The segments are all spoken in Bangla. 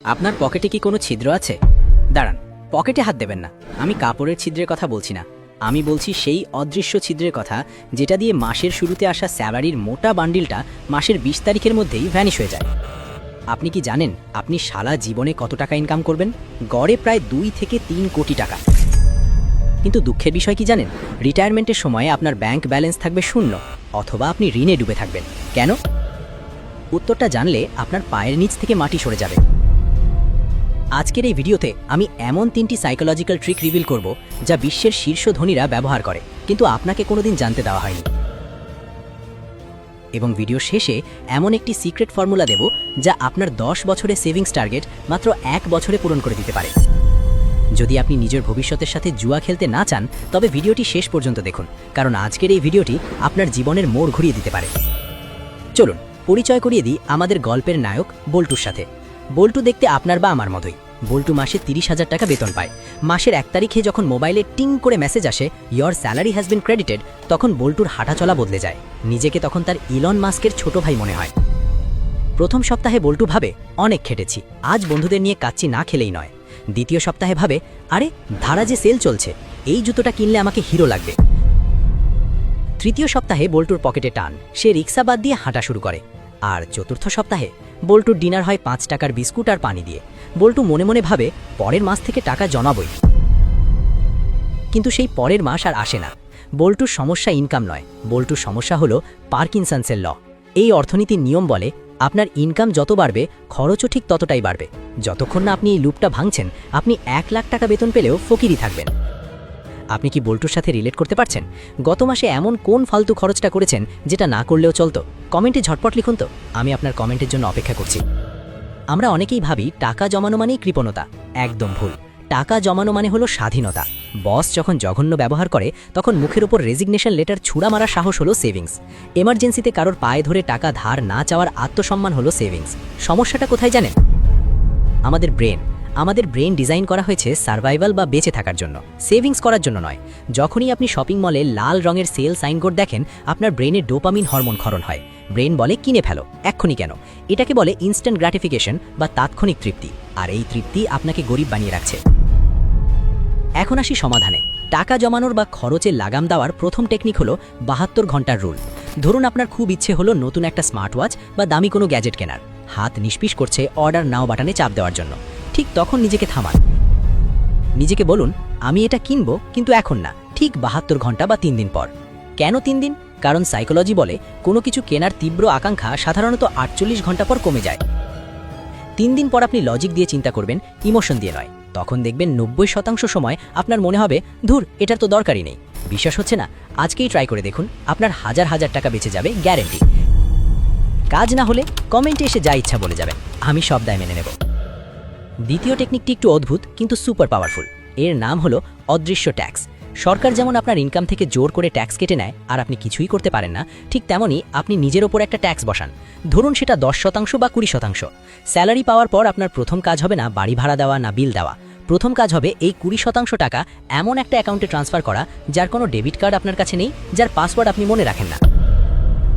আপনার পকেটে কি কোনো ছিদ্র আছে? দাঁড়ান, পকেটে হাত দেবেন না। আমি কাপড়ের ছিদ্রের কথা বলছি না। আমি বলছি সেই অদৃশ্য ছিদ্রের কথা, যেটা দিয়ে মাসের শুরুতে আসা স্যালারির মোটা বান্ডিলটা মাসের 20 তারিখের মধ্যেই ভ্যানিশ হয়ে যায়। আপনি কি জানেন আপনি সারা জীবনে কত টাকা ইনকাম করবেন? গড়ে প্রায় 2 থেকে 3 কোটি টাকা। কিন্তু দুঃখের বিষয় কি জানেন? রিটায়ারমেন্টের সময় আপনার ব্যাংক ব্যালেন্স থাকবে শূন্য, অথবা আপনি ঋণে ডুবে থাকবেন। কেন? উত্তরটা জানলে আপনার পায়ের নিচ থেকে মাটি সরে যাবে। আজকের এই ভিডিওতে আমি এমন 3টি সাইকোলজিক্যাল ট্রিক রিভিল করব যা বিশ্বের শীর্ষ ধনীরা ব্যবহার করে, কিন্তু আপনাকে কোনোদিন জানতে দেওয়া হয়নি। এবং ভিডিও শেষে এমন একটি সিক্রেট ফর্মুলা দেব যা আপনার 10 বছরের সেভিংস টার্গেট মাত্র 1 বছরে পূরণ করে দিতে পারে। যদি আপনি নিজের ভবিষ্যতের সাথে জুয়া খেলতে না চান, তবে ভিডিওটি শেষ পর্যন্ত দেখুন, কারণ আজকের এই ভিডিওটি আপনার জীবনের মোড় ঘুরিয়ে দিতে পারে। চলুন পরিচয় করিয়ে দিই আমাদের গল্পের নায়ক বল্টুর সাথে। বল্টু দেখতে আপনার বা আমার মতোই। বল্টু মাসে 30,000 টাকা বেতন পায়। মাসের 1 তারিখে যখন মোবাইলে টিং করে মেসেজ আসে, your salary has been credited, তখন বল্টুর হাঁটাচলা বদলে যায়। নিজেকে তখন তার ইলন মাস্কের ছোট ভাই মনে হয়। প্রথম সপ্তাহে বল্টু ভাবে, অনেক খেটেছি, আজ বন্ধুদের নিয়ে কাচ্চি না খেলেই নয়। দ্বিতীয় সপ্তাহে ভাবে, আরে ধারা যে সেল চলছে, এই জুতোটা কিনলে আমাকে হিরো লাগবে। তৃতীয় সপ্তাহে বল্টুর পকেটে টান, সে রিক্সা বাদ দিয়ে হাঁটা শুরু করে। আর চতুর্থ সপ্তাহে বল্টুর ডিনার হয় 5 টাকার বিস্কুট আর পানি দিয়ে। বল্টু মনে মনে ভাবে, পরের মাস থেকে টাকা জমাবই। কিন্তু সেই পরের মাস আর আসে না। বল্টুর সমস্যা ইনকাম নয়, বল্টুর সমস্যা হলো পার্কিনসন্সের ল। এই অর্থনীতির নিয়ম বলে, আপনার ইনকাম যত বাড়বে, খরচও ঠিক ততটাই বাড়বে। যতক্ষণ না আপনি এই লুপটা ভাঙছেন, আপনি 1 লাখ টাকা বেতন পেলেও ফকিরই থাকবেন। আপনি কি বল্টুর সাথে রিলেট করতে পারছেন? গত মাসে এমন কোন ফালতু খরচটা করেছেন যেটা না করলেও চলতো? কমেন্টে ঝটপট লিখুন তো, আমি আপনার কমেন্টের জন্য অপেক্ষা করছি। আমরা অনেকেই ভাবি টাকা জমানো মানেই কৃপণতা। একদম ভুল। টাকা জমানো মানে হলো স্বাধীনতা। বস যখন জঘন্য ব্যবহার করে, তখন মুখের ওপর রেজিগনেশন লেটার ছুড়া মারা সাহস হলো সেভিংস। এমার্জেন্সিতে কারোর পায়ে ধরে টাকা ধার না চাওয়ার আত্মসম্মান হলো সেভিংস। সমস্যাটা কোথায় জানেন? আমাদের ব্রেন ডিজাইন করা হয়েছে সার্ভাইভাল বা বেঁচে থাকার জন্য, সেভিংস করার জন্য নয়। যখনই আপনি শপিং মলে লাল রঙের সেল সাইনবোর্ড দেখেন, আপনার ব্রেনে ডোপামিন হরমোন ক্ষরণ হয়। ব্রেন বলে, কিনে ফেলো, এক্ষুনি কেন। এটাকে বলে ইনস্ট্যান্ট গ্র্যাটিফিকেশন বা তাৎক্ষণিক তৃপ্তি। আর এই তৃপ্তি আপনাকে গরিব বানিয়ে রাখছে। এখন আসি সমাধানে। টাকা জমানোর বা খরচে লাগাম দেওয়ার প্রথম টেকনিক হলো 72 ঘন্টার রুল। ধরুন আপনার খুব ইচ্ছে হলো নতুন একটা স্মার্ট ওয়াচ বা দামি কোনো গ্যাজেট কেনার। হাত নিষ্পিস করছে অর্ডার নাও বাটনে চাপ দেওয়ার জন্য। ঠিক তখন নিজেকে থামান। নিজেকে বলুন, আমি এটা কিনবো, কিন্তু এখন না, ঠিক 72 ঘন্টা বা 3 দিন পর। কেন 3 দিন? কারণ সাইকোলজি বলে, কোনো কিছু কেনার তীব্র আকাঙ্ক্ষা সাধারণত 48 ঘন্টা পর কমে যায়। 3 দিন পর আপনি লজিক দিয়ে চিন্তা করবেন, ইমোশন দিয়ে নয়। তখন দেখবেন 90% সময় আপনার মনে হবে, ধুর, এটার তো দরকারই নেই। বিশ্বাস হচ্ছে না? আজকেই ট্রাই করে দেখুন, আপনার হাজার হাজার টাকা বেঁচে যাবে, গ্যারেন্টি। কাজ না হলে কমেন্টে এসে যা ইচ্ছা বলে যাবেন, আমি সব দায় মেনে নেব। দ্বিতীয় টেকনিকটি একটু অদ্ভুত কিন্তু সুপার পাওয়ারফুল। এর নাম হলো অদৃশ্য ট্যাক্স। সরকার যেমন আপনার ইনকাম থেকে জোর করে ট্যাক্স কেটে নেয় আর আপনি কিছুই করতে পারেন না, ঠিক তেমনই আপনি নিজের ওপর একটা ট্যাক্স বসান। ধরুন সেটা 10% বা 20%। স্যালারি পাওয়ার পর আপনার প্রথম কাজ হবে না বাড়ি ভাড়া দেওয়া না বিল দেওয়া। প্রথম কাজ হবে এই 20% টাকা এমন একটা অ্যাকাউন্টে ট্রান্সফার করা যার কোনো ডেবিট কার্ড আপনার কাছে নেই, যার পাসওয়ার্ড আপনি মনে রাখেন না।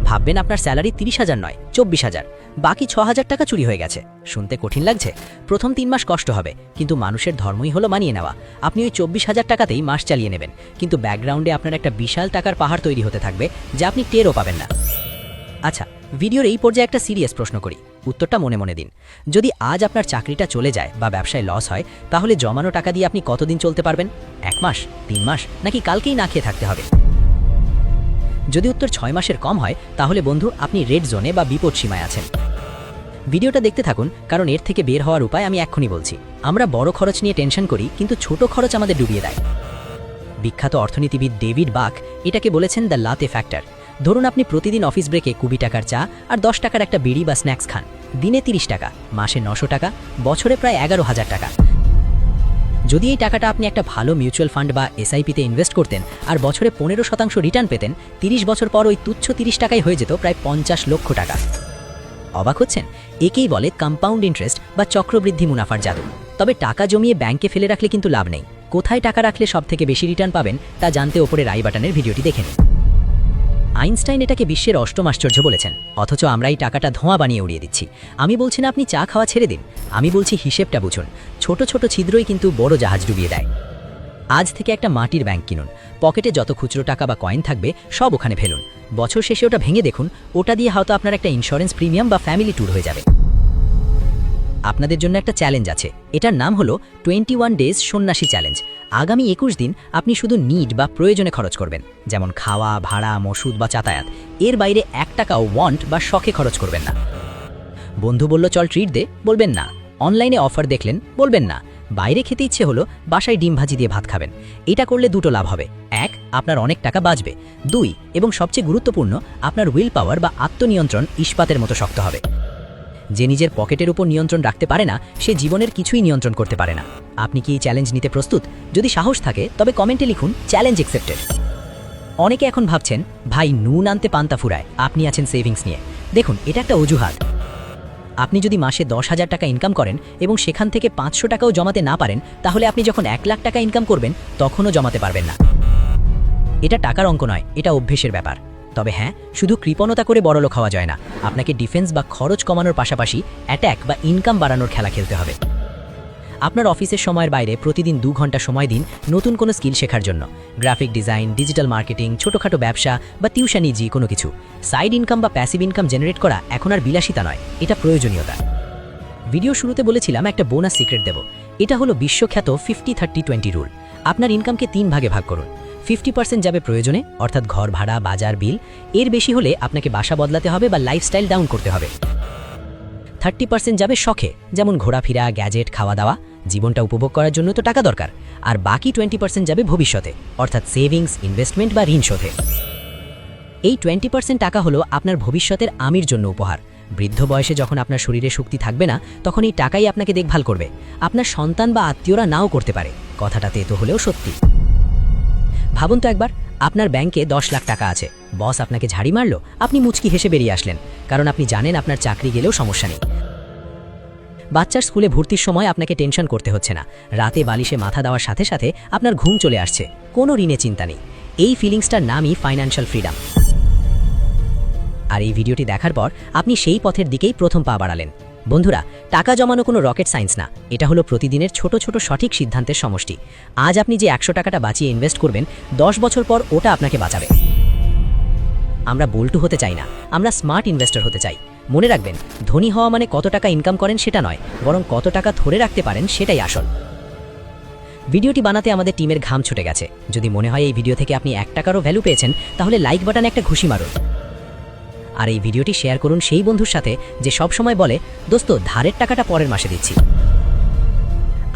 ভাববেন আপনার স্যালারি 30,000 নয়, 24,000। বাকি 6,000 টাকা চুরি হয়ে গেছে। শুনতে কঠিন লাগছে? প্রথম 3 মাস কষ্ট হবে, কিন্তু মানুষের ধর্মই হলো মানিয়ে নেওয়া। আপনি ওই 24,000 টাকাতেই মাস চালিয়ে নেবেন, কিন্তু ব্যাকগ্রাউন্ডে আপনার একটা বিশাল টাকার পাহাড় তৈরি হতে থাকবে, যা আপনি টেরও পাবেন না। আচ্ছা, ভিডিওর এই পর্যায়ে একটা সিরিয়াস প্রশ্ন করি, উত্তরটা মনে মনে দিন। যদি আজ আপনার চাকরিটা চলে যায় বা ব্যবসায় লস হয়, তাহলে জমানো টাকা দিয়ে আপনি কতদিন চলতে পারবেন? 1 মাস, 3 মাস, নাকি কালকেই না খেয়ে থাকতে হবে? যদি উত্তর 6 মাসের কম হয়, তাহলে বন্ধু আপনি রেড জোনে বা বিপদ সীমায় আছেন। ভিডিওটা দেখতে থাকুন, কারণ এর থেকে বের হওয়ার উপায় আমি এক্ষুনি বলছি। আমরা বড় খরচ নিয়ে টেনশন করি, কিন্তু ছোট খরচ আমাদের ডুবিয়ে দেয়। বিখ্যাত অর্থনীতিবিদ ডেভিড বাক এটাকে বলেছেন দ্য লাতে ফ্যাক্টর। ধরুন আপনি প্রতিদিন অফিস ব্রেকে 20 টাকার চা আর 10 টাকার একটা বিড়ি বা স্ন্যাক্স খান। দিনে 30 টাকা, মাসে 900 টাকা, বছরে প্রায় 11,000 টাকা। যদি এই টাকাটা আপনি একটা ভালো মিউচুয়াল ফান্ড বা এসআইপিতে ইনভেস্ট করতেন আর বছরে 15% রিটার্ন পেতেন, 30 বছর পর ওই তুচ্ছ 30 টাকায় হয়ে যেত প্রায় 50 লক্ষ টাকা। অবাক হচ্ছেন? একেই বলে কম্পাউন্ড ইন্টারেস্ট বা চক্রবৃদ্ধি মুনাফার জাদু। তবে টাকা জমিয়ে ব্যাংকে ফেলে রাখলে কিন্তু লাভ নেই। কোথায় টাকা রাখলে সবথেকে বেশি রিটার্ন পাবেন তা জানতে ওপরের আই বাটনের ভিডিওটি দেখে নিন। আইনস্টাইন এটাকে বিশ্বের অষ্টম আশ্চর্য বলেছেন, অথচ আমরা এই টাকাটা ধোঁয়া বানিয়ে উড়িয়ে দিচ্ছি। আমি বলছি না আপনি চা খাওয়া ছেড়ে দিন, আমি বলছি হিসেবটা বুঝুন। ছোট ছোট ছিদ্রই কিন্তু বড় জাহাজ ডুবিয়ে দেয়। আজ থেকে একটা মাটির ব্যাংক কিনুন, পকেটে যত খুচরো টাকা বা কয়েন থাকবে সব ওখানে ফেলুন। বছর শেষে ওটা ভেঙে দেখুন, ওটা দিয়ে হয়তো আপনার একটা ইন্স্যুরেন্স প্রিমিয়াম বা ফ্যামিলি ট্যুর হয়ে যাবে। আপনাদের জন্য একটা চ্যালেঞ্জ আছে, এটার নাম হলো 21 ডেজ সন্ন্যাসী চ্যালেঞ্জ। আগামী 21 দিন আপনি শুধু নিড বা প্রয়োজনে খরচ করবেন, যেমন খাওয়া, ভাড়া, ওষুধ বা যাতায়াত। এর বাইরে 1 টাকাও ওয়ান্ট বা শখে খরচ করবেন না। বন্ধু বলল চল ট্রিট দে, বলবেন না। অনলাইনে অফার দেখলেন, বলবেন না। বাইরে খেতে ইচ্ছে হলো, বাসায় ডিম ভাজি দিয়ে ভাত খাবেন। এটা করলে দুটো লাভ হবে, 1 আপনার অনেক টাকা বাঁচবে, 2 এবং সবচেয়ে গুরুত্বপূর্ণ আপনার উইল পাওয়ার বা আত্মনিয়ন্ত্রণ ইস্পাতের মতো শক্ত হবে। যে নিজের পকেটের উপর নিয়ন্ত্রণ রাখতে পারে না, সে জীবনের কিছুই নিয়ন্ত্রণ করতে পারে না। আপনি কি এই চ্যালেঞ্জ নিতে প্রস্তুত? যদি সাহস থাকে তবে কমেন্টে লিখুন চ্যালেঞ্জ অ্যাকসেপ্টেড। অনেকে এখন ভাবছেন ভাই নুন আনতে পান্তা ফুরায়, আপনি আছেন সেভিংস নিয়ে। দেখুন, এটা একটা অজুহাত। আপনি যদি মাসে 10,000 টাকা ইনকাম করেন এবং সেখান থেকে 500 টাকাও জমাতে না পারেন, তাহলে আপনি যখন 1 লাখ টাকা ইনকাম করবেন তখনও জমাতে পারবেন না। এটা টাকার অঙ্ক নয়, এটা অভ্যেসের ব্যাপার। তবে হ্যাঁ, শুধু কৃপণতা করে বড়লোক হওয়া যায় না। আপনাকে ডিফেন্স বা খরচ কমানোর পাশাপাশি অ্যাট্যাক বা ইনকাম বাড়ানোর খেলা খেলতে হবে। আপনার অফিসের সময়ের বাইরে প্রতিদিন 2 ঘন্টা সময় দিন নতুন কোনো স্কিল শেখার জন্য। গ্রাফিক ডিজাইন, ডিজিটাল মার্কেটিং, ছোটোখাটো ব্যবসা বা টিউশনি, কোনো কিছু। সাইড ইনকাম বা প্যাসিভ ইনকাম জেনারেট করা এখন আর বিলাসিতা নয়, এটা প্রয়োজনীয়তা। ভিডিও শুরুতে বলেছিলাম একটা বোনাস সিক্রেট দেব। এটা হলো বিশ্বখ্যাত 50-30-20 রুল। আপনার ইনকামকে 3 ভাগে ভাগ করুন। 50% যাবে প্রয়োজনে, অর্থাৎ ঘর ভাড়া, বাজার, বিল। এর বেশি হলে আপনাকে বাসা বদলাতে হবে বা লাইফস্টাইল ডাউন করতে হবে। 30% যাবে শখে, যেমন ঘোরাফেরা, গ্যাজেট, খাওয়া দাওয়া। জীবনটা উপভোগ করার জন্য তো টাকা দরকার। আর বাকি 20% যাবে ভবিষ্যতে, অর্থাৎ সেভিংস, ইনভেস্টমেন্ট বা ঋণ শোধে। এই 20% টাকা হলো আপনার ভবিষ্যতের আমির জন্য উপহার। বৃদ্ধ বয়সে যখন আপনার শরীরে শক্তি থাকবে না, তখন এই টাকাই আপনাকে দেখভাল করবে। আপনার সন্তান বা আত্মীয়রা নাও করতে পারে, কথাটা তেতো হলেও সত্যি। ভাবুন তো একবার, আপনার ব্যাংকে 10 লাখ টাকা আছে, বস আপনাকে ঝাড়ি মারল, আপনি মুচকি হেসে বেরিয়ে আসলেন, কারণ আপনি জানেন আপনার চাকরি গেলেও সমস্যা নেই। বাচ্চার স্কুলে ভর্তির সময় আপনাকে টেনশন করতে হচ্ছে না, রাতে বালিশে মাথা দেওয়ার সাথে সাথে আপনার ঘুম চলে আসছে, কোনো ঋণে চিন্তা নেই। এই ফিলিংসটার নামই ফাইন্যান্সিয়াল ফ্রিডম। আর এই ভিডিওটি দেখার পর আপনি সেই পথের দিকেই প্রথম পা বাড়ালেন। বন্ধুরা, টাকা জমানো কোনো রকেট সায়েন্স না, এটা হলো প্রতিদিনের ছোট ছোট সঠিক সিদ্ধান্তের সমষ্টি। আজ আপনি যে 100 টাকাটা বাঁচিয়ে ইনভেস্ট করবেন, 10 বছর পর ওটা আপনাকে বাঁচাবে। আমরা বল্টু হতে চাই না, আমরা স্মার্ট ইনভেস্টর হতে চাই। মনে রাখবেন, ধনী হওয়া মানে কত টাকা ইনকাম করেন সেটা নয়, বরং কত টাকা ধরে রাখতে পারেন সেটাই আসল। ভিডিওটি বানাতে আমাদের টিমের ঘাম ছুটে গেছে। যদি মনে হয় এই ভিডিও থেকে আপনি 1 টাকারও ভ্যালু পেয়েছেন, তাহলে লাইক বাটনে একটা ঘুষি মারুন। আর এই ভিডিওটি শেয়ার করুন সেই বন্ধুর সাথে যে সব সময় বলে, দোস্ত ধারের টাকাটা পরের মাসে দিচ্ছি।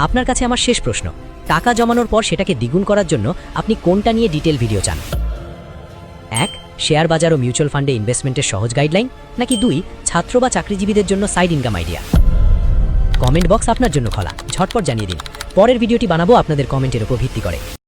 আপনার কাছে আমার শেষ প্রশ্ন, টাকা জমানোর পর সেটাকে দ্বিগুণ করার জন্য আপনি কোনটা নিয়ে ডিটেল ভিডিও চান? 1 শেয়ার বাজার ও মিউচুয়াল ফান্ডে ইনভেস্টমেন্টের সহজ গাইডলাইন, নাকি 2 ছাত্র বা চাকরিজীবীদের জন্য side income idea? Comment box আপনার জন্য খোলা, ঝটপট জানিয়ে দিন। পরের ভিডিওটি বানাবো আপনাদের কমেন্টের উপর ভিত্তি করে।